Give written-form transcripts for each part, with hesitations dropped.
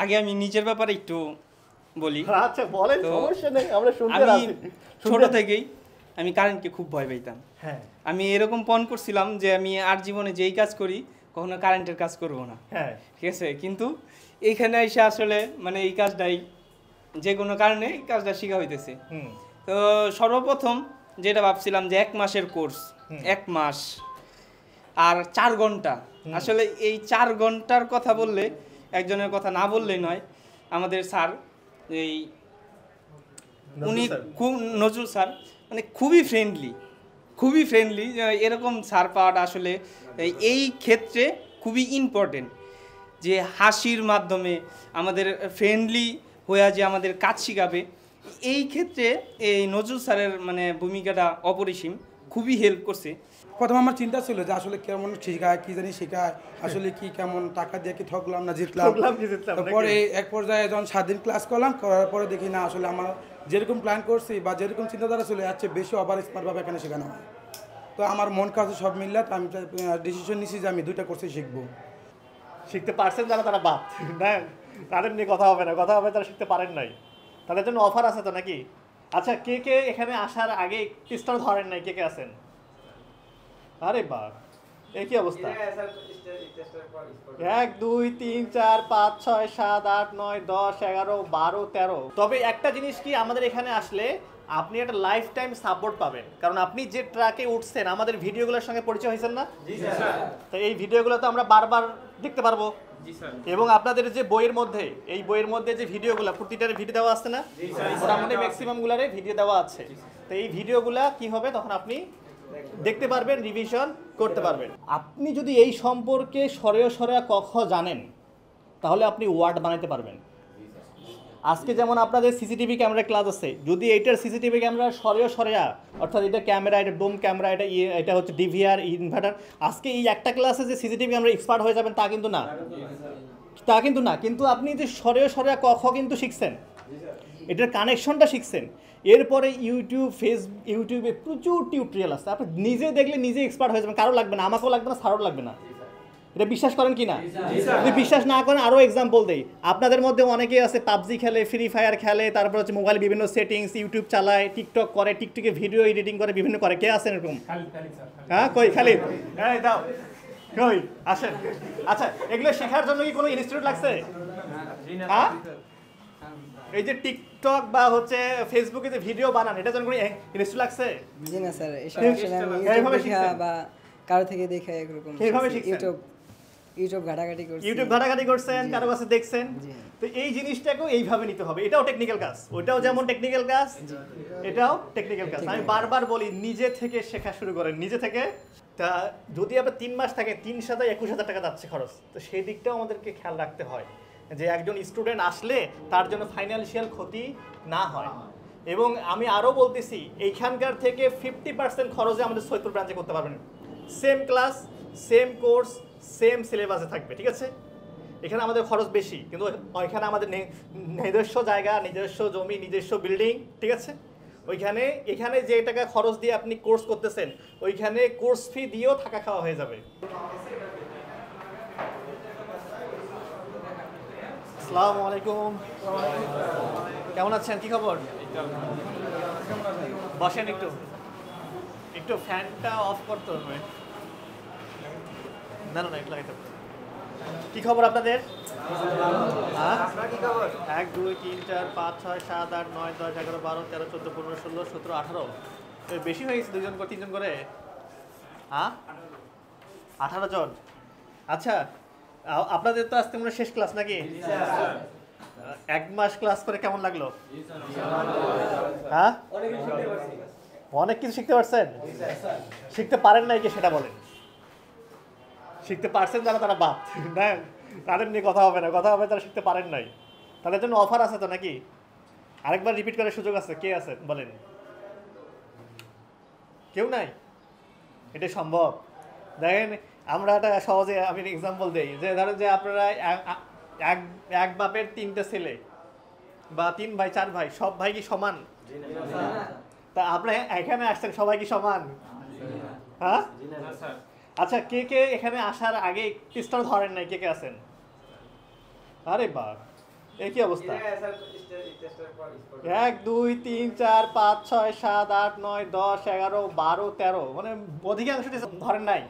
আগে আমি নিজের ব্যাপারে একটু বলি। আচ্ছা বলেন, সমস্যা নেই, আমরা শুনতে আমি রাজি। ছোট থেকেই আমি কারেন্টকে খুব ভয় পাইতাম। হ্যাঁ আমি এরকম পণ করছিলাম যে আমি আর জীবনে যেই কাজ করি কখনো কারেন্টের কাজ করব না, হ্যাঁ ঠিক আছে। কিন্তু এইখানে এসে আসলে মানে এই কাজটাই যে কোনো কারণে এই কাজটা শেখা হইতেছে। তো সর্বপ্রথম যেটা ভাবছিলাম যে 1 মাসের কোর্স, 1 মাস আর 4 ঘন্টা। আসলে এই 4 ঘন্টার কথা বললে একজনের কথা না বললেই নয়। আমাদের স্যার এই উনি খুব নজরুল স্যার মানে খুবই ফ্রেন্ডলি। এরকম স্যার পাওয়াটা আসলে এই ক্ষেত্রে খুবই ইম্পর্টেন্ট, যে হাসির মাধ্যমে আমাদের ফ্রেন্ডলি হয়ে যে আমাদের কাজ শেখাবে। এই ক্ষেত্রে এই নজরুল স্যারের মানে ভূমিকাটা অপরিসীম, খুবই হেল্প করছে। প্রথম আমার চিন্তা ছিল যে আসলে কেমন শেখায়, কি জানি শেখায়, আসলে কি কেমন টাকা দিয়ে কি ঠকলাম না জিতলাম। তারপরে এক পর্যায়ে যখন 7 দিন ক্লাস করলাম, করার পরে দেখি না আসলে আমার যেরকম প্ল্যান করছি বা যেরকম চিন্তাধারা ছিল এর চেয়ে বেশি ওভার স্মার্টভাবে এখানে শেখানো হয়। তো আমার মন কাছে সব মিললে তো আমি ডিসিশন নিয়েছি যে আমি 2টা কোর্সে শিখবো। শিখতে পারছেন যারা তারা বাদ না, তাদের নিয়ে কথা হবে না, কথা হবে তারা শিখতে পারেন নাই, তাদের জন্য অফার আছে তো নাকি? আচ্ছা কে কে এখানে আসার আগে পিস্তল ধরেন নাই, কে কে আছেন? আরে বাহ, এই কি অবস্থা? 1 2 3 4 5 6 7 8 9 10 11 12 13। তবে একটা জিনিস কি, আমাদের এখানে আসলে আপনি একটা লাইফ টাইম সাপোর্ট পাবেন, কারণ আপনি যে ট্রাকে উঠছেন আমাদের ভিডিওগুলোর সঙ্গে পরিচয় হয়েছেন না? জি স্যার। তো এই ভিডিওগুলো তো আমরা বারবার দেখতে পারবো। জি স্যার। এবং আপনাদের যে বইয়ের মধ্যে, এই বইয়ের মধ্যে যে ভিডিওগুলো, প্রতিটার ভিডিও দেওয়া আছে না? জি স্যার। মোটামুটি ম্যাক্সিমামগুলোরে ভিডিও দেওয়া আছে। তো এই ভিডিওগুলো কি হবে, তখন আপনি দেখতে পারবেন, রিভিশন করতে পারবেন। আপনি যদি এই সম্পর্কে সরেয় সরেয়া কখ জানেন তাহলে আপনি ওয়ার্ড বানাতে পারবেন। আজকে যেমন আপনাদের সিসিটিভি ক্যামেরা ক্লাস আছে, যদি এইটার সিসিটিভি ক্যামেরা সরেয় সরেয়া, অর্থাৎ এটা ক্যামেরা, এটা ডোম ক্যামেরা, এটা হচ্ছে ডিভিআর ইনভার্টার, আজকে এই একটা ক্লাসে যে সিসিটিভি ক্যামেরা এক্সপার্ট হয়ে যাবেন তা কিন্তু না, কিন্তু আপনি যে সরেয় সরেয়া কখ কিন্তু শিখছেন, এটার কানেকশনটা শিখছেন। এরপরে ইউটিউবে প্রচুর টিউটোরিয়াল আছে, আপনি নিজে দেখলে নিজে এক্সপার্ট হয়ে যাবেন, কারো লাগবে না, আমাকেও লাগবে না, স্যারও লাগবে না। এটা বিশ্বাস করেন কি না? যদি বিশ্বাস না করেন আরও এক্সাম্পল দেই। আপনাদের মধ্যে অনেকেই আছে পাবজি খেলে, ফ্রি ফায়ার খেলে, তারপর হচ্ছে মোবাইলে বিভিন্ন সেটিংস, ইউটিউব চালায়, টিকটক করে, টিকটকে ভিডিও এডিটিং করে, বিভিন্ন করে। কে আছেন এরকম? হ্যাঁ কই খালিদ, হ্যাঁ দাও কই আসেন। আচ্ছা এগুলো শেখার জন্য কি কোনো ইনস্টিটিউট লাগছে? হ্যাঁ এই যে টিকটক বা হচ্ছে ফেসবুকে যে ভিডিও বানান, এটার জন্য কোনো ইনস্টিটিউট লাগছে? জি না স্যার, এসব আসলে আমি ইউটিউব দেখা বা কারো থেকে দেখে এরকম কিভাবে শিখছেন? ইউটিউব ঘাটাঘাটি করছি। ইউটিউব ঘাটাঘাটি করছেন, কারো কাছে দেখছেন। তো এই জিনিসটাকেও এইভাবে নিতে হবে। এটাও টেকনিক্যাল কাজ, ওটাও যেমন টেকনিক্যাল কাজ, এটাও টেকনিক্যাল কাজ। আমি বারবার বলি নিজে থেকে শেখা শুরু করেন, নিজে থেকে। তা যদি আপনার 3 মাস থাকে, 3 সাথে 21,000 টাকা যাচ্ছে খরচ, তো সেই দিকটাও আমাদেরকে খেয়াল রাখতে হয় যে একজন স্টুডেন্ট আসলে তার জন্য ফাইন্যান্সিয়াল ক্ষতি না হয়। এবং আমি আরও বলতেছি, এইখানকার থেকে 50% খরচে আমাদের সৈয়দপুর ব্রাঞ্চে করতে পারবেন। Same class, same course, same সিলেবাসে থাকবে, ঠিক আছে? এখানে আমাদের খরচ বেশি, কিন্তু ওইখানে আমাদের নিজস্ব জায়গা, নিজস্ব জমি, নিজস্ব বিল্ডিং, ঠিক আছে? এখানে যে টাকা খরচ দিয়ে আপনি কোর্স করতেছেন, ওইখানে কোর্স ফি দিয়েও থাকা খাওয়া হয়ে যাবে। আসসালামু আলাইকুম, কেমন আছেন, কি খবর? বসেন, একটু ফ্যানটা অফ করতে হবে। না একটু লাগাইতে হবে। কি খবর আপনাদের? 1 2 3 4 5 6 7 8 9 10 11 12 13 14 15 16 17 18 বেশি হয়ে গেছে, 2জন করে 3জন করে, হ্যাঁ 18 জন। আচ্ছা আপনাদের তো আজকে মনে শেষ ক্লাস নাকি? 1 মাস ক্লাস করে কেমন লাগলো? হ্যাঁ অনেক কিছু শিখতে পারছেন। শিখতে পারেন নাই কি সেটা বলেন? শিখতে পারছেন যারা তারা বাদ না, তাদের নিয়ে কথা হবে না, কথা হবে তারা শিখতে পারেন নাই, তাদের জন্য অফার আছে তো নাকি? আরেকবার রিপিট করার সুযোগ আছে, কে আছে বলেন? কেউ নাই? এটা সম্ভব? দেখেন আমরা একটা সহজে আমি এক্সাম্পল দিই, যে ধরেন যে আপনারা এক বাপের 3টে ছেলে বা 3 ভাই 4 ভাই, সব ভাই কি সমান? তা আপনারা এখানে আসছেন, সবাই কি সমান? হ্যাঁ আচ্ছা কে কে এখানে আসার আগে পিস্তল ধরেন নাই, কে কে আছেন? আরে বাহ, কি অবস্থা? 1 2 3 4 5 6 7 8 9 10 11 12 13 মানে অধিকাংশ ধরেন নাই।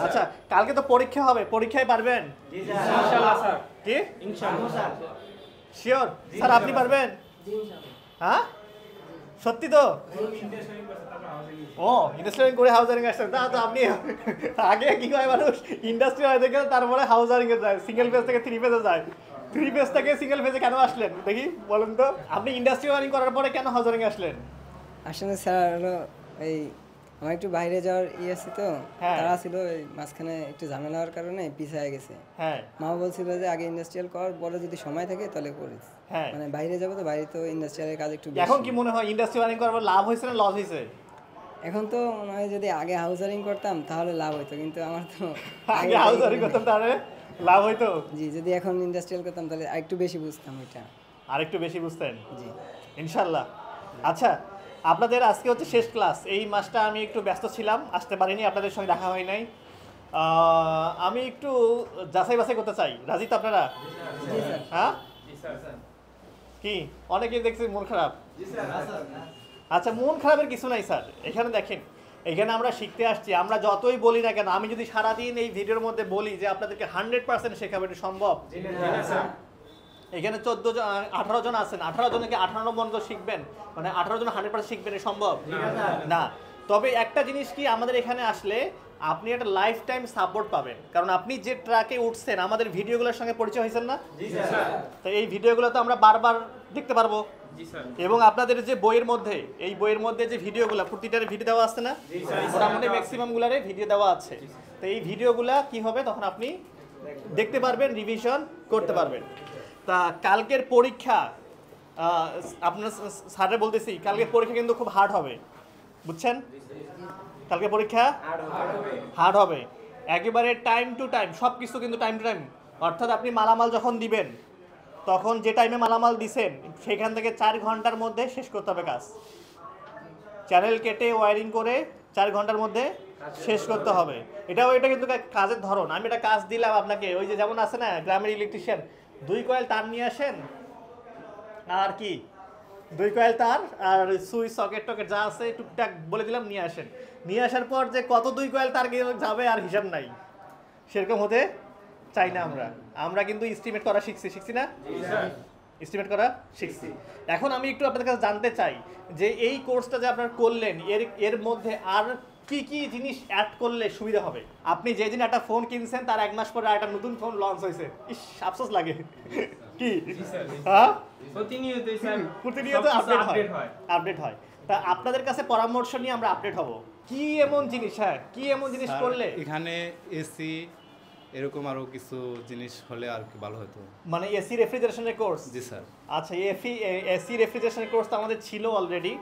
আচ্ছা কালকে তো পরীক্ষা হবে, পরীক্ষায় পারবেন? ইনশাআল্লাহ স্যার। কি ইনশাআল্লাহ স্যার। শিওর স্যার আপনি পারবেন? হ্যাঁ সত্যি তো? ও ইন্ডাস্ট্রিয়াল করে হাউজারিং আসছেন, তা তো আপনি আগে কি হয় মানুষ ইন্ডাস্ট্রি হয়ে থেকে তারপরে হাউজারিং এ যায়, সিঙ্গেল ফেজ থেকে 3 ফেজে যায়। 3 ফেজ থেকে সিঙ্গেল ফেজে কেন আসলেন দেখি বলেন তো? আপনি ইন্ডাস্ট্রি ওয়ারিং করার পরে কেন হাউজারিং আসলেন? আসলে স্যার হলো এই আমার একটু বাইরে যাওয়ার আছে তো, হ্যাঁ। তারা ছিল ওই মাঝখানে একটু ঝামেলা হওয়ার কারণে পিছিয়ে গেছে। হ্যাঁ মা বলছিল যে আগে ইন্ডাস্ট্রিয়াল কর, বলে যদি সময় থাকে তাহলে করিস। হ্যাঁ মানে বাইরে যাবো তো, বাইরে তো ইন্ডাস্ট্রিয়ালের কাজ একটু এখন বেশি। কি মনে হয় ইন্ডাস্ট্রি ওয়ারিং করার পর লাভ হয়েছে না লস হয়েছে? এখন তো মনে হয় যদি আগে হাউজারিং করতাম তাহলে লাভ হতো, কিন্তু আমার তো আগে হাউজারিং করতাম তাহলে লাভ হইতো। জি, যদি এখন ইন্ডাস্ট্রিয়াল করতাম তাহলে আরেকটু বেশি বুঝতাম ওইটা। আর একটু বেশি বুঝতেন জি ইনশাল্লাহ। আচ্ছা আপনাদের আজকে হচ্ছে শেষ ক্লাস, এই মাসটা আমি একটু ব্যস্ত ছিলাম, আসতে পারিনি, আপনাদের সঙ্গে দেখা হয় নাই। আমি একটু যাচাই বাছাই করতে চাই, রাজি তো আপনারা? জি স্যার। হ্যাঁ কি অনেকেই দেখছি মন খারাপ? আচ্ছা মন খারাপের কিছু নাই স্যার, এখানে দেখেন এখানে আমরা শিখতে আসছি, আমরা যতই বলি না কেন, আমি যদি সারাদিন এই ভিডিওর মধ্যে বলি যে আপনাদেরকে 100% শেখাবো, এটা সম্ভব? এখানে 18 জন আছেন, 18 জনকে 18 বন্ধ শিখবেন, মানে 18 জন 100% শিখবেন, এটা সম্ভব না। তবে একটা জিনিস কি, আমাদের এখানে আসলে আপনি একটা লাইফ টাইম সাপোর্ট পাবেন, কারণ আপনি যে ট্রাকে উঠছেন আমাদের ভিডিওগুলোর সঙ্গে পরিচয় হয়েছেন না? তো এই ভিডিওগুলো তো আমরা বারবার দেখতে পারবো, এবং আপনাদের যে বইয়ের মধ্যে, এই বইয়ের মধ্যে যে ভিডিওগুলো প্রতিটার ভিডিও দেওয়া আছে না, মোটামুটি ম্যাক্সিমাম গুলারে ভিডিও দেওয়া আছে। তো এই ভিডিওগুলা কি হবে, তখন আপনি দেখতে পারবেন, রিভিশন করতে পারবেন। তা কালকের পরীক্ষা আপনার স্যারে বলতেছি, কালকের পরীক্ষা কিন্তু খুব হার্ড হবে, বুঝছেন? কালকে পরীক্ষা হার্ড হবে একেবারে, টাইম টু টাইম সব কিছু কিন্তু টাইম টু টাইম, অর্থাৎ আপনি মালামাল যখন দিবেন তখন যে টাইমে মালামাল দিছেন সেখান থেকে 4 ঘন্টার মধ্যে শেষ করতে হবে কাজ। চ্যানেল কেটে ওয়ারিং করে 4 ঘন্টার মধ্যে শেষ করতে হবে। এটা কিন্তু কাজের ধরন। আমি একটা কাজ দিলাম আপনাকে, ওই যে যেমন আছে না গ্রামের ইলেকট্রিশিয়ান, 2 কয়েল তার নিয়ে আসেন, আর কি 2 কয়েল তার আর সুইচ সকেট টকেট যা আছে টুকটাক বলে দিলাম, নিয়ে আসেন। নিয়ে আসার পর যে কত 2 কয়েল তার যাবে আর হিসাব নাই, সেরকম হতে চাই না আমরা কিন্তু এস্টিমেট করা শিখছি না? এস্টিমেট করা শিখছি। এখন আমি একটু আপনাদের কাছে জানতে চাই যে এই কোর্সটা যে আপনারা করলেন, এর মধ্যে আর কি কি জিনিস অ্যাড করলে সুবিধা হবে? আপনি যেদিন একটা ফোন কিনছেন তার 1 মাস পরে একটা নতুন ফোন লঞ্চ হয়েছে, ইস আফসোস লাগে কি? হ্যাঁ প্রতিনিয়ত আপডেট হয়। তা আপনাদের কাছে পরামর্শ নিয়ে আমরা আপডেট হব, কি এমন জিনিস, হ্যাঁ কি এমন জিনিস করলে এখানে এসি এরকম আরো কিছু জিনিস হলে আর কি ভালো হতো। মানে এসি রেফ্রিজারেশনের কোর্স? জি স্যার। আচ্ছা এসি রেফ্রিজারেশনের কোর্স তো আমাদের ছিল অলরেডি।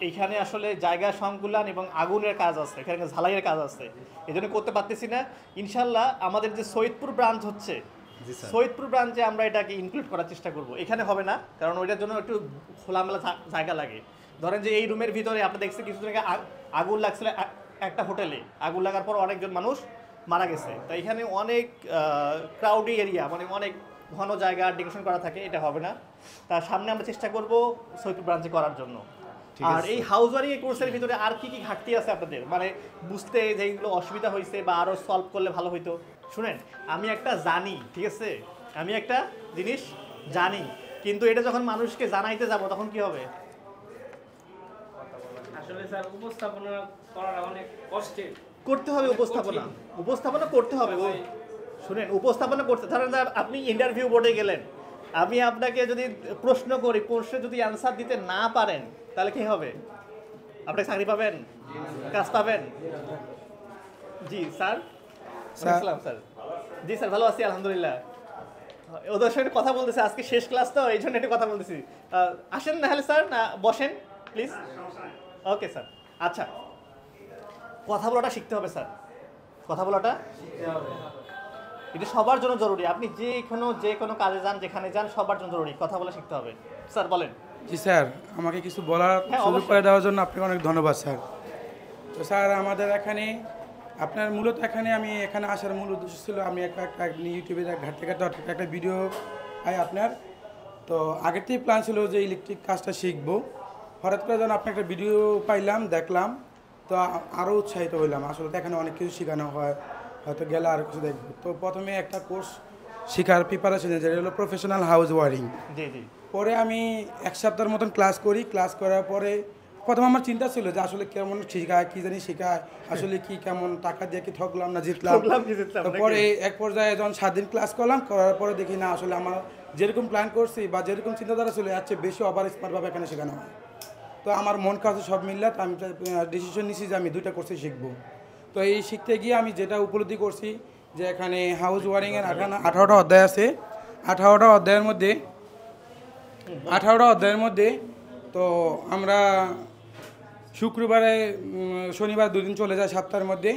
এখানে আসলে জায়গা সংকুলান এবং আগুনের কাজ আছে, এখানে ঝালাইয়ের কাজ আছে, এই জন্য করতে পারতেছি না। ইনশাল্লাহ আমাদের যে সৈয়দপুর ব্রাঞ্চ হচ্ছে, সৈয়দপুর ব্রাঞ্চে আমরা এটাকে ইনক্লুড করার চেষ্টা করব। এখানে হবে না, কারণ ওইটার জন্য একটু খোলামেলা জায়গা লাগে। ধরেন যে এই রুমের ভিতরে আপনি দেখছেন কিছুদিন আগে আগুন লাগছিল একটা হোটেলে, আগুন লাগার পর অনেকজন মানুষ মারা গেছে। তো এখানে অনেক ক্রাউডি এরিয়া, মানে অনেক ঘন জায়গা ডেকোরেশন করা থাকে, এটা হবে না। তার সামনে আমরা চেষ্টা করব সৈয়দপুর ব্রাঞ্চে করার জন্য। আর এই হাউস ওয়ারিং কোর্সের ভিতরে আর কি কি ঘাটতি আছে আপনাদের, মানে বুঝতে যেগুলো অসুবিধা হয়েছে বা আরও সলভ করলে ভালো হইতো? শুনেন, আমি একটা জানি, ঠিক আছে, আমি একটা জিনিস জানি, কিন্তু এটা যখন মানুষকে জানাইতে যাব তখন কি হবে? আসলে স্যার উপস্থাপনা করাটা অনেক কষ্টের। করতে হবে উপস্থাপনা করতে হবে। শুনেন, উপস্থাপনা করতে, ধরেন আপনি ইন্টারভিউ বোর্ডে গেলেন, আমি আপনাকে যদি প্রশ্ন করি, প্রশ্নে যদি অ্যান্সার দিতে না পারেন তাহলে কি হবে? আপনি চাকরি পাবেন, কাজ পাবেন? জি স্যার। স্যার জি স্যার, ভালো আছি আলহামদুলিল্লাহ। ওদের সঙ্গে কথা বলতেছি, আজকে শেষ ক্লাস তো এই জন্য একটু কথা বলতেছি। আসেন না হলে স্যার, না বসেন প্লিজ। Okay sir. আচ্ছা, কথা বলাটা শিখতে হবে স্যার, কথা বলাটা এটা সবার জন্য জরুরি। আপনি যে কোনো কাজে যান, যেখানে যান, সবার জন্য জরুরি, কথা বলা শিখতে হবে। স্যার বলেন। জি স্যার, আমাকে কিছু বলার সুযোগ করে দেওয়ার জন্য আপনাকে অনেক ধন্যবাদ স্যার। তো স্যার আমাদের এখানে আপনার মূলত আমি এখানে আসার মূল উদ্দেশ্য ছিল, আমি ইউটিউবে ঘাটতে একটা ভিডিও পাই আপনার, তো আগের থেকে প্ল্যান ছিল যে ইলেকট্রিক কাজটা শিখবো। হঠাৎ করে যখন আপনার একটা ভিডিও পাইলাম, দেখলাম, তো আরও উৎসাহিত হইলাম। আসলে তো এখানে অনেক কিছু শেখানো হয়, হয়তো গেলে আরও কিছু দেখবো। তো প্রথমে একটা কোর্স শেখার প্রিপারেশন, যেটা হলো প্রফেশনাল হাউস ওয়ারিং। জি জি। পরে আমি 1 সপ্তাহের মতন ক্লাস করি। ক্লাস করার পরে প্রথম আমার চিন্তা ছিল যে আসলে কেমন শেখায়, কী জানি শেখায়, আসলে কি কেমন টাকা দিয়ে কি ঠকলাম না জিতলাম। পরে এক পর্যায়ে যখন 7 দিন ক্লাস করলাম, করার পরে দেখি না আসলে আমার যেরকম প্ল্যান করছি বা যেরকম চিন্তাধারা ছিল এর চেয়ে বেশি ওভার স্মার্টভাবে এখানে শেখানো হয়। তো আমার মন কাছে সব মিললে তো আমি ডিসিশন নিয়েছি যে আমি 2টা কোর্সে শিখবো। তো এই শিখতে গিয়ে আমি যেটা উপলব্ধি করছি যে এখানে হাউস ওয়ারিংয়ের 18টা অধ্যায় আছে। 18টা অধ্যায়ের মধ্যে তো আমরা শুক্রবারে শনিবার 2 দিন চলে যায় সপ্তাহের মধ্যে,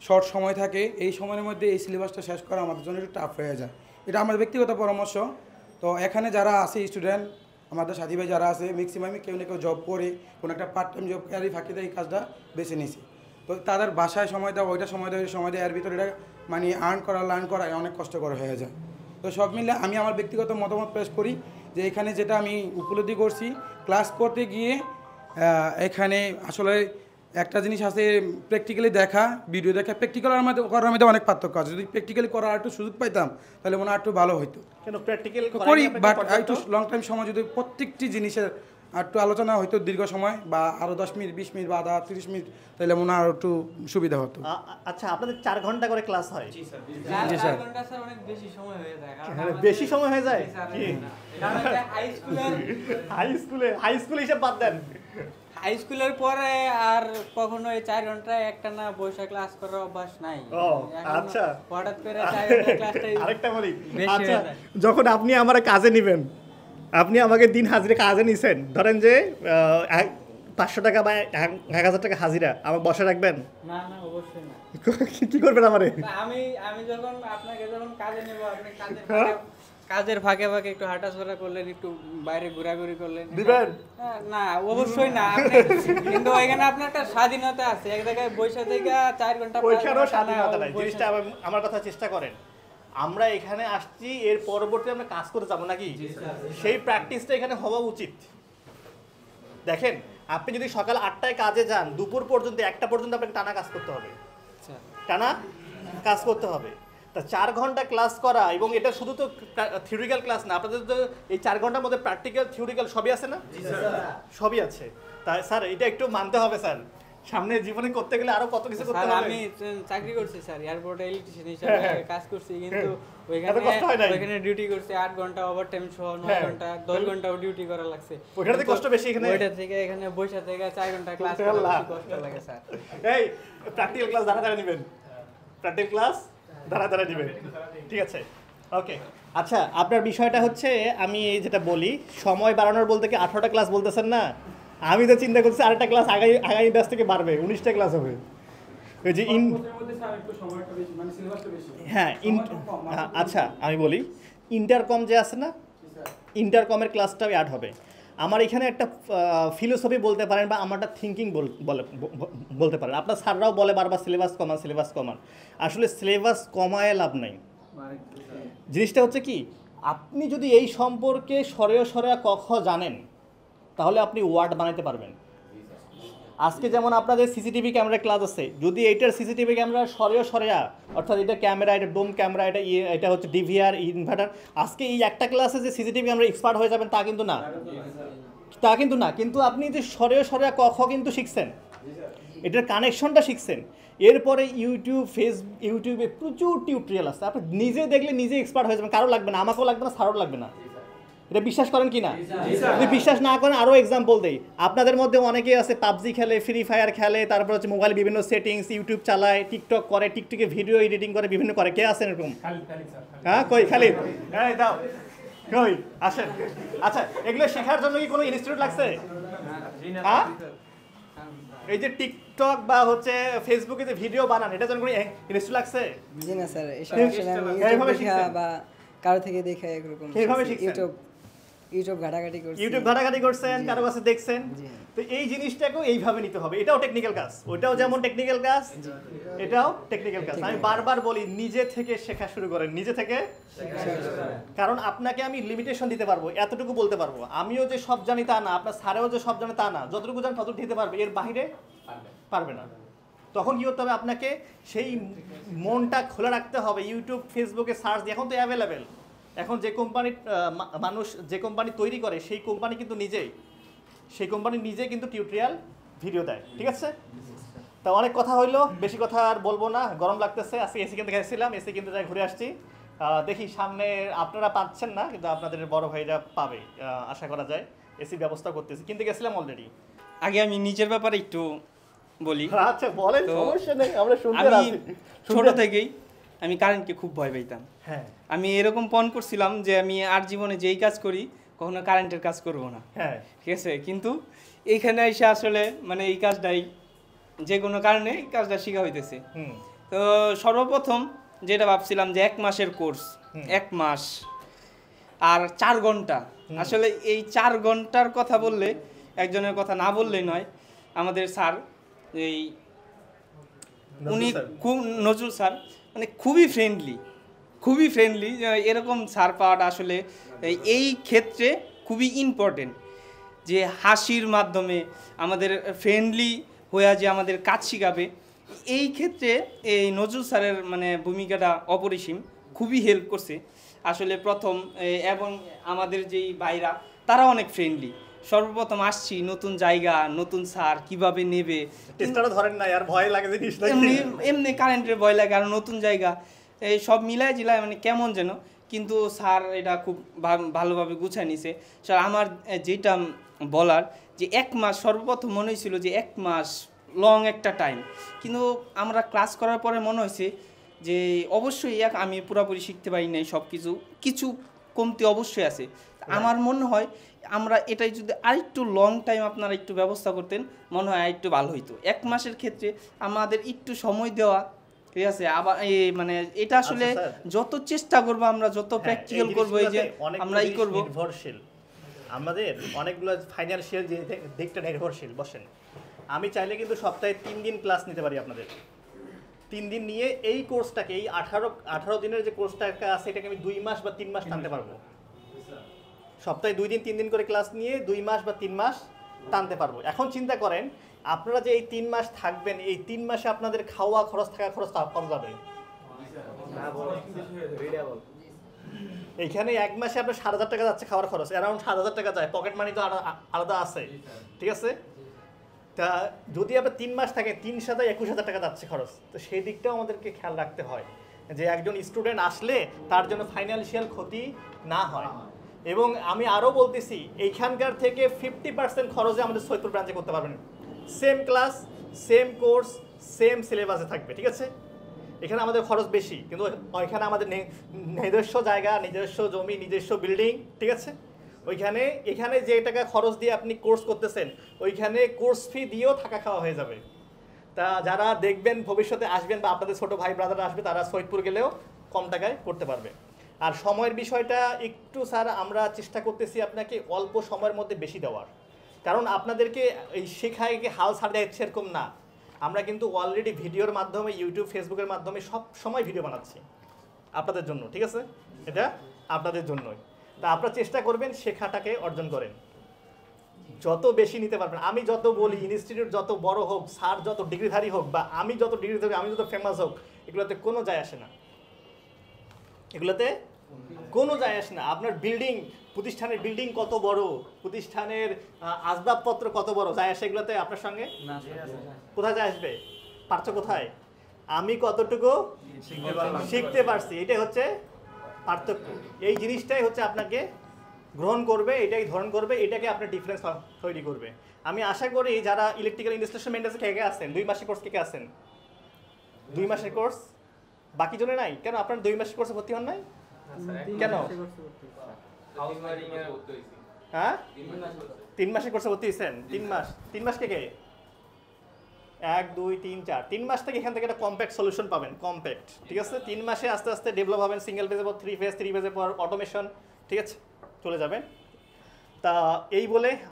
শর্ট সময় থাকে। এই সময়ের মধ্যে এই সিলেবাসটা শেষ করা আমাদের জন্য একটু টাফ হয়ে যায়। এটা আমার ব্যক্তিগত পরামর্শ। তো এখানে যারা আছে স্টুডেন্ট, আমাদের সাথী ভাই যারা আছে, ম্যাক্সিমামই কেউ না কেউ জব করে, কোনো একটা পার্ট টাইম জব ক্যারি ফাঁকিতে এই কাজটা বেছে নিয়েছে। তো তাদের বাসায় সময় দেওয়া, ওইটা সময় দেওয়া, সময় দেওয়ার ভিতরে এটা মানে লার্ন করা অনেক কষ্টকর হয়ে যায়। তো সব মিলে আমি আমার ব্যক্তিগত মতামত পেশ করি যে এখানে যেটা আমি উপলব্ধি করছি, ক্লাস করতে গিয়ে এখানে আসলে একটা জিনিস আছে, প্র্যাকটিক্যালি দেখা, ভিডিও দেখা, প্র্যাকটিক্যাল করার মধ্যে অনেক পার্থক্য আছে। যদি প্র্যাকটিক্যালি করার একটু সুযোগ পাইতাম তাহলে মনে হয় একটু ভালো হতো। কেন প্র্যাকটিক্যাল করি, বাট একটু লং টাইম সময় যদি প্রত্যেকটি জিনিসের একটু আলোচনা হইতো দীর্ঘ সময়, বা আরও 10 মিনিট, 20 মিনিট বা আধা 30 মিনিট, তাহলে মনে হয় আরও একটু সুবিধা হতো। আচ্ছা, আপনাদের 4 ঘন্টা করে ক্লাস হয়? জি স্যার। জি স্যার। 4 ঘন্টা স্যার অনেক বেশি সময় হয়ে যায়। বেশি সময় হয়ে যায়? হাই স্কুলে হিসাব বাদ দেন। হাই স্কুলের পরে আর কখনো এই 4 ঘন্টায় একটা না বসে ক্লাস করার অভ্যাস নাই। ও আচ্ছা, হঠাৎ করে 4 ঘন্টা ক্লাসটাই আরেকটা বলি। বেশি আচ্ছা, হয়ে যায়। যখন আপনি আমার কাজে নেবেন, আপনি আমাকে দিন হাজিরা কাজে নিছেন, ধরেন যে 500 টাকা বা 1000 টাকা হাজিরা, আমাকে বসে রাখবেন? না না, অবশ্যই না। কি করবেন আমারে? আমি যখন আপনাকে কাজে নেব, আপনি হ্যাঁ? কাজের ফাঁকে ফাঁকে একটু হাঁটাচলা করলেন, একটু বাইরে ঘোরাঘুরি করলেন, দিবেন? না অবশ্যই না। কিন্তু ওইখানে আপনার একটা স্বাধীনতা আছে, এক জায়গায় বসে থেকে 4 ঘন্টা ওইখানেও স্বাধীনতা নাই। জিনিসটা আমার কথা চেষ্টা করেন। আমরা এখানে আসছি, এর পরবর্তী আমরা কাজ করে যাবো নাকি? সেই প্র্যাকটিসটা এখানে হওয়া উচিত। দেখেন, আপনি যদি সকাল 8টায় কাজে যান, দুপুর পর্যন্ত 1টা পর্যন্ত আপনাকে টানা কাজ করতে হবে, টানা কাজ করতে হবে। তা 4 ঘন্টা ক্লাস করা, এবং এটা শুধু তো থিওরিক্যাল ক্লাস না, আপনাদের তো এই 4 ঘন্টার মধ্যে প্র্যাকটিক্যাল থিওরিক্যাল সবই আছে না? সবই আছে। তাই স্যার এটা একটু মানতে হবে স্যার, সামনে জীবনে করতে গেলে আরো কত কিছু করতে হবে। আমি চাকরি করছি স্যার, এয়ারপোর্টে ইলেকট্রিশিয়ান হিসেবে কাজ করছি, কিন্তু ওইখানে ডিউটি করছি 8 ঘন্টা ওভারটাইম সহ 9 ঘন্টা 10 ঘন্টাও ডিউটি করা লাগছে। ওইটাতে কষ্ট বেশি। ওইটা থেকে এখানে বসে থেকে 4 ঘন্টা ক্লাস করা বেশি কষ্ট লাগে স্যার। এই প্র্যাকটিক্যাল ক্লাস দাঁড়া নেবেন, প্র্যাকটিক্যাল ক্লাস দাঁড়া নেবেন, ঠিক আছে? ওকে। আচ্ছা, আপনার বিষয়টা হচ্ছে, আমি যেটা বলি, সময় বাড়ানোর বলতে কি 18টা ক্লাস বলতেছেন না? আমি তো চিন্তা করছি আরেকটা ক্লাস আগামী ব্যাচ থেকে বাড়বে, 19টা ক্লাস হবে। ওই যে হ্যাঁ, আচ্ছা আমি বলি, ইন্টারকম যে আছে না, ইন্টারকমের ক্লাসটাও অ্যাড হবে। আমার এখানে একটা ফিলোসফি বলতে পারেন, বা আমার একটা থিঙ্কিং বলতে পারেন। আপনার স্যাররাও বলে বারবার সিলেবাস কমান। আসলে সিলেবাস কমায় লাভ নাই। জিনিসটা হচ্ছে কি, আপনি যদি এই সম্পর্কে সরেয়া ক খ জানেন, তাহলে আপনি ওয়ার্ড বানাইতে পারবেন। আজকে যেমন আপনাদের সিসিটিভি ক্যামেরা ক্লাস আছে, যদি এইটার সিসিটিভি ক্যামেরা সরেয়া, অর্থাৎ এটা ক্যামেরা, এটা ডোম ক্যামেরা, এটা হচ্ছে ডিভিআর ইনভার্টার, আজকে এই একটা ক্লাসে যে সিসিটিভি ক্যামেরা এক্সপার্ট হয়ে যাবেন তা কিন্তু না। কিন্তু আপনি যে সরেয়া ক খ কিন্তু শিখছেন, এটার কানেকশনটা শিখছেন। এরপরে ইউটিউবে প্রচুর টিউটোরিয়াল আছে, আপনি নিজে দেখলে নিজে এক্সপার্ট হয়ে যাবেন, কারো লাগবে না, আমাকেও লাগবে না, স্যারও লাগবে না। এটা বিশ্বাস করেন কি না? যদি বিশ্বাস না করেন, আরও এক্সাম্পল দেই। আপনাদের মধ্যে অনেকেই আছে পাবজি খেলে, ফ্রি ফায়ার খেলে, তারপর হচ্ছে মোবাইল বিভিন্ন সেটিংস, ইউটিউব চালায়, টিকটক করে, টিকটকে ভিডিও এডিটিং করে, বিভিন্ন করে। কে আছেন এরকম? হ্যাঁ, কই খালিদ? হ্যাঁ, দাও কই আসেন। আচ্ছা, এগুলো শেখার জন্য কি কোনো ইনস্টিটিউট লাগছে? হ্যাঁ, এই যে টিকটক বা হচ্ছে ফেসবুকে যে ভিডিও বানান, এটা জন্য কোনো ইনস্টিটিউট লাগছে? জি না স্যার, এসব আসলে আমি ইউটিউব দেখা বা কারো থেকে দেখে এরকম কিভাবে শিখছেন? ইউটিউব ইউটিউব ঘাটাঘাটি করছি। ইউটিউব ঘাটাঘাটি করছেন, কারো কাছে দেখছেন। তো এই জিনিসটাকেও এইভাবে নিতে হবে। এটাও টেকনিক্যাল কাজ, ওটাও যেমন টেকনিক্যাল কাজ, এটাও টেকনিক্যাল কাজ। আমি বারবার বলি নিজে থেকে শেখা শুরু করেন, নিজে থেকে। কারণ আপনাকে আমি লিমিটেশন দিতে পারবো, এতটুকু বলতে পারবো। আমিও যে সব জানি তা না, আপনার স্যারেও যে সব জানে তা না। যতটুকু জান ততটুকু দিতে পারবে, এর বাইরে পারবে না। তখন কি করতে হবে আপনাকে? সেই মনটা খোলা রাখতে হবে। ইউটিউব, ফেসবুকে সার্চ দিয়ে, এখন তো অ্যাভেলেবেল। এখন যে কোম্পানির মানুষ যে কোম্পানি তৈরি করে সেই কোম্পানি কিন্তু নিজেই কিন্তু টিউটোরিয়াল ভিডিও দেয়, ঠিক আছে? তা অনেক কথা হইলো, বেশি কথা আর বলবো না, গরম লাগতেছে। আজকে এসি কিনতে গেছিলাম, এসি কিনতে যাই, ঘুরে আসছি। দেখি সামনে আপনারা পাচ্ছেন না, কিন্তু আপনাদের বড় ভাইরা পাবে আশা করা যায়। এসি ব্যবস্থা করতেছি, কিনতে গেছিলাম অলরেডি। আগে আমি নিজের ব্যাপারে একটু বলি। আচ্ছা বলেন, সমস্যা নেই, আমরা শুনতে আমি রাজি। ছোট থেকেই আমি কারেন্টকে খুব ভয় পাইতাম। হ্যাঁ, আমি এরকম পণ করছিলাম যে আমি আর জীবনে যেই কাজ করি কখনো কারেন্টের কাজ করব না, হ্যাঁ, ঠিক আছে? কিন্তু এইখানে এসে আসলে মানে এই কাজটাই যে কোনো কারণে এই কাজটা শেখা হইতেছে। তো সর্বপ্রথম যেটা ভাবছিলাম যে 1 মাসের কোর্স, 1 মাস আর 4 ঘন্টা। আসলে এই 4 ঘন্টার কথা বললে একজনের কথা না বললেই নয়। আমাদের স্যার এই উনি খুব, নজরুল স্যার, মানে খুবই ফ্রেন্ডলি। এরকম স্যার পাওয়াটা আসলে এই ক্ষেত্রে খুবই ইম্পর্টেন্ট, যে হাসির মাধ্যমে আমাদের ফ্রেন্ডলি হয়ে যে আমাদের কাজ শিখাবে। এই ক্ষেত্রে এই নজরুল স্যারের মানে ভূমিকাটা অপরিসীম, খুবই হেল্প করছে আসলে প্রথম। এবং আমাদের যেই ভাইরা তারা অনেক ফ্রেন্ডলি। সর্বপ্রথম আসছি, নতুন জায়গা, নতুন স্যার, কিভাবে নেবে, টেস্টটা ধরেন না আর ভয় লাগে জিনিস। এমনি কারেন্টের ভয় লাগে, আর নতুন জায়গা, এই সব মিলায় জিলায় মানে কেমন যেন। কিন্তু স্যার এটা খুব ভালোভাবে গুছিয়ে নিছে। স্যার আমার যেটা বলার, যে 1 মাস সর্বপ্রথম মনে হয়েছিল যে 1 মাস লং একটা টাইম, কিন্তু আমরা ক্লাস করার পরে মনে হয়েছে যে অবশ্যই আমি পুরোপুরি শিখতে পারি নাই, সব কিছু কমতি অবশ্যই আছে। আমার মনে হয় আমরা এটাই যদি আরেকটু লং টাইম আপনারা একটু ব্যবস্থা করতেন, মনে হয় আরেকটু ভালো হইতো। 1 মাসের ক্ষেত্রে আমাদের একটু সময় দেওয়া, ঠিক আছে? আবার মানে এটা আসলে যত চেষ্টা করবো আমরা, যত প্র্যাকটিক্যাল করবো, এই যে আমরা করবো, নির্ভরশীল আমাদের অনেকগুলো ফাইন্যান্সিয়াল যে দিকটা নির্ভরশীল। বসেন, আমি চাইলে কিন্তু সপ্তাহে 3 দিন ক্লাস নিতে পারি আপনাদের। 3 দিন নিয়ে এই কোর্সটাকে, এই 18 দিনের যে কোর্সটা আছে, এটাকে আমি 2 মাস বা 3 মাস টানতে পারবো। সপ্তাহে 2 দিন 3 দিন করে ক্লাস নিয়ে 2 মাস বা 3 মাস টানতে পারবো। এখন চিন্তা করেন, আপনারা যে এই 3 মাস থাকবেন, এই 3 মাসে আপনাদের খাওয়া খরচ, থাকা খরচ কম যাবে। এইখানে 1 মাসে আপনার 7,000 টাকা যাচ্ছে খাওয়ার খরচ, অ্যারাউন্ড 7,000 টাকা যায়। পকেট মানি তো আলাদা আছে, ঠিক আছে? তা যদি আপনার 3 মাস থাকে, 3 সাথে 21,000 টাকা যাচ্ছে খরচ। তো সেই দিকটাও আমাদেরকে খেয়াল রাখতে হয়, যে একজন স্টুডেন্ট আসলে তার জন্য ফাইন্যান্সিয়াল ক্ষতি না হয়। এবং আমি আরও বলতেছি, এইখানকার থেকে 50% খরচে আমাদের সৈয়দপুর ব্রাঞ্চে করতে পারবেন। Same class, same course, same সিলেবাসে থাকবে, ঠিক আছে? এখানে আমাদের খরচ বেশি, কিন্তু ওইখানে আমাদের নিজস্ব জায়গা, নিজস্ব জমি, নিজস্ব বিল্ডিং, ঠিক আছে? এখানে যে টাকা খরচ দিয়ে আপনি কোর্স করতেছেন, ওইখানে কোর্স ফি দিয়েও থাকা খাওয়া হয়ে যাবে। তা যারা দেখবেন ভবিষ্যতে আসবেন, বা আপনাদের ছোটো ভাই ব্রাদার আসবে, তারা সৈয়দপুর গেলেও কম টাকায় করতে পারবে। আর সময়ের বিষয়টা একটু স্যার আমরা চেষ্টা করতেছি আপনাকে অল্প সময়ের মধ্যে বেশি দেওয়ার। কারণ আপনাদেরকে এই শেখায় হাল ছাড় দেয় সেরকম না। আমরা কিন্তু অলরেডি ভিডিওর মাধ্যমে, ইউটিউব, ফেসবুকের মাধ্যমে সব সময় ভিডিও বানাচ্ছি আপনাদের জন্য, ঠিক আছে? এটা আপনাদের জন্যই। তা আপনারা চেষ্টা করবেন শেখাটাকে অর্জন করেন, যত বেশি নিতে পারবেন। আমি যত বলি, ইনস্টিটিউট যত বড় হোক, স্যার যত ডিগ্রিধারী হোক, বা আমি যত ডিগ্রিধারী, আমি যত ফেমাস হোক, এগুলোতে কোনো যায় আসে না। আপনার বিল্ডিং, প্রতিষ্ঠানের বিল্ডিং কত বড়, প্রতিষ্ঠানের আসবাবপত্র কত বড়, যায় আসে এগুলোতে আপনার সঙ্গে? কোথায় যায় আসবে? পার্থক্য কোথায়? আমি কতটুকু শিখতে পারছি, এটাই হচ্ছে পার্থক্য। এই জিনিসটাই হচ্ছে আপনাকে গ্রহণ করবে, এটাই ধারণ করবে, এটাকে আপনার ডিফারেন্স তৈরি করবে। আমি আশা করি যারা ইলেকট্রিক্যাল ইনস্টলেশন মেইনটেন্যান্সে কে আছেন, 2 মাসের কোর্স কে আছেন? 2 মাসের কোর্স বাকি জনে নাই কেন? আপনার 2 মাসের কোর্সে ভর্তি হন নাই কেন? হ্যাঁ, 3 মাসের কোর্সে ভর্তি হয়েছেন। 3 মাস কে কে? 1 2 3 4 3 মাস থেকে এখান থেকে একটা কম্প্যাক্ট সলিউশন পাবেন, কম্প্যাক্ট, ঠিক আছে? 3 মাসে আস্তে আস্তে ডেভেলপ হবেন, সিঙ্গেল ফেজের পর 3 ফেজ, 3 ফেজের পর অটোমেশন, ঠিক আছে? চলে যাবেন। তা এই বলে